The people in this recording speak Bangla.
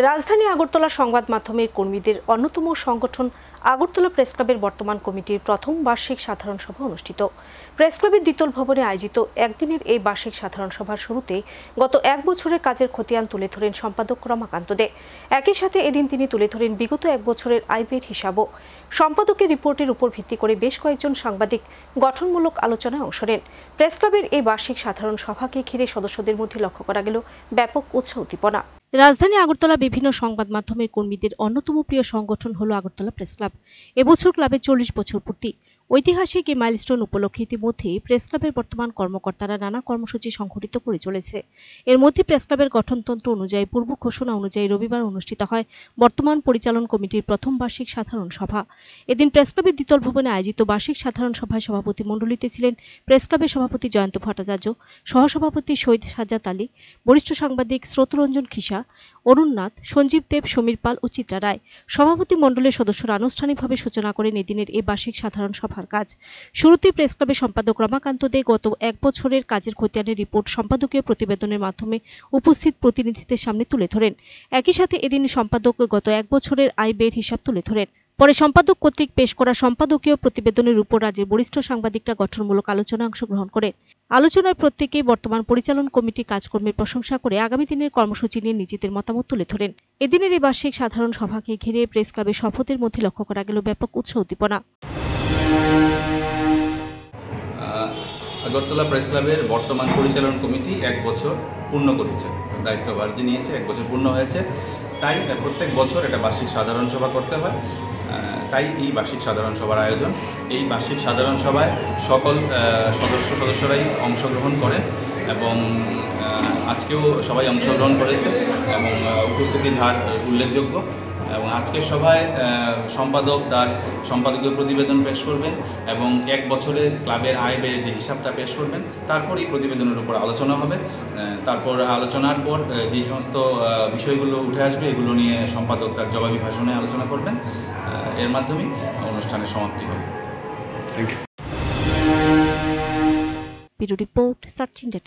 রাজধানী আগরতলা সংবাদ মাধ্যমের কর্মীদের অন্যতম সংগঠন আগরতলা প্রেস ক্লাবের বর্তমান কমিটির প্রথম বার্ষিক সাধারণ সভা অনুষ্ঠিত। প্রেস ক্লাবের দ্বিতল ভবনে আয়োজিত একদিনের এই বার্ষিক সাধারণ সভার শুরুতে গত এক বছরের কাজের খতিয়ান তুলে ধরেন সম্পাদক রমাকান্ত দে। একই সাথে এদিন তিনি তুলে ধরেন বিগত এক বছরের আয় ব্যয়ের হিসাবও। সম্পাদকের রিপোর্টের উপর ভিত্তি করে বেশ কয়েকজন সাংবাদিক গঠনমূলক আলোচনায় অংশ নেন। প্রেস ক্লাবের এই বার্ষিক সাধারণ সভাকে ঘিরে সদস্যদের মধ্যে লক্ষ্য করা গেল ব্যাপক উৎসাহ উদ্দীপনা। রাজধানী আগরতলা বিভিন্ন সংবাদ মাধ্যমের কর্মীদের অন্যতম প্রিয় সংগঠন হল আগরতলা প্রেস ক্লাব। এবছর ক্লাবের 40 বছর পূর্তি। ঐতিহাসিক এই মাইলস্টোন উপলক্ষে ইতিমধ্যে প্রেস ক্লাবের বর্তমান কর্মকর্তারা নানা কর্মসূচি সংঘটিত করে চলেছে। এর মধ্যে প্রেস ক্লাবের গঠনতন্ত্র অনুযায়ী পূর্ব ঘোষণা অনুযায়ী রবিবার অনুষ্ঠিত হয় বর্তমান পরিচালন কমিটির প্রথম বার্ষিক সাধারণ সভা। এদিন প্রেস ক্লাবের দ্বিতল ভবনে আয়োজিত বার্ষিক সাধারণ সভায় সভাপতি মণ্ডলীতে ছিলেন প্রেস ক্লাবের সভাপতি জয়ন্ত ভট্টাচার্য, সহসভাপতি শহীদ সাজ্জাদ আলী, বরিষ্ঠ সাংবাদিক স্রোতরঞ্জন খিসা, অরুণ নাথ, সঞ্জীব দেব, সমীর পাল ও চিত্রা রায়। সভাপতি মণ্ডলের সদস্যরা আনুষ্ঠানিকভাবে সূচনা করেন এদিনের এই বার্ষিক সাধারণ সভার কাজ। শুরুতে প্রেস ক্লাবের সম্পাদক রমাকান্ত দে গত এক বছরের কাজের খতিয়ানের রিপোর্ট সম্পাদকীয় প্রতিবেদনের মাধ্যমে উপস্থিত প্রতিনিধিদের সামনে তুলে ধরেন। একই সাথে এদিন সম্পাদক গত এক বছরের আয় ব্যয়ের হিসাব তুলে ধরেন। পরে সম্পাদক কর্তৃক পেশ করা সম্পাদকীয় প্রতিবেদনের উপর রাজ্যের বরিষ্ঠ সাংবাদিকরা গঠনমূলক আলোচনায় অংশগ্রহণ করেন। আলোচনায় প্রত্যেকেই বর্তমান পরিচালন কমিটি কাজকর্মের প্রশংসা করে আগামী দিনের কর্মসূচি নিয়ে নিজেদের মতামত তুলে ধরেন। এদিনের এই বার্ষিক সাধারণ সভাকে ঘিরে প্রেস ক্লাবের শপথের মধ্যে লক্ষ্য করা গেল ব্যাপক উৎসাহ উদ্দীপনা। আগরতলা প্রেস ক্লাবের বর্তমান পরিচালন কমিটি এক বছর পূর্ণ করেছে, দায়িত্বভার যে নিয়েছে এক বছর পূর্ণ হয়েছে। তাই প্রত্যেক বছর এটা বার্ষিক সাধারণ সভা করতে হয়। তাই এই বার্ষিক সাধারণ সভার আয়োজন। এই বার্ষিক সাধারণ সভায় সকল সদস্যরাই অংশগ্রহণ করেন এবং আজকেও সবাই অংশগ্রহণ করেছে এবং উপস্থিতির হার উল্লেখযোগ্য। এবং আজকের সভায় সম্পাদক তার সম্পাদকীয় প্রতিবেদন পেশ করবেন এবং এক বছরের ক্লাবের আয় ব্যয়ের যে হিসাবটা পেশ করবেন। তারপর এই প্রতিবেদনের উপর আলোচনা হবে। তারপর আলোচনার পর যে সমস্ত বিষয়গুলো উঠে আসবে এগুলো নিয়ে সম্পাদক তার জবাবি ভাষণে আলোচনা করবেন। এর মাধ্যমেই অনুষ্ঠানের সমাপ্তি হবে। Bureau report, search India.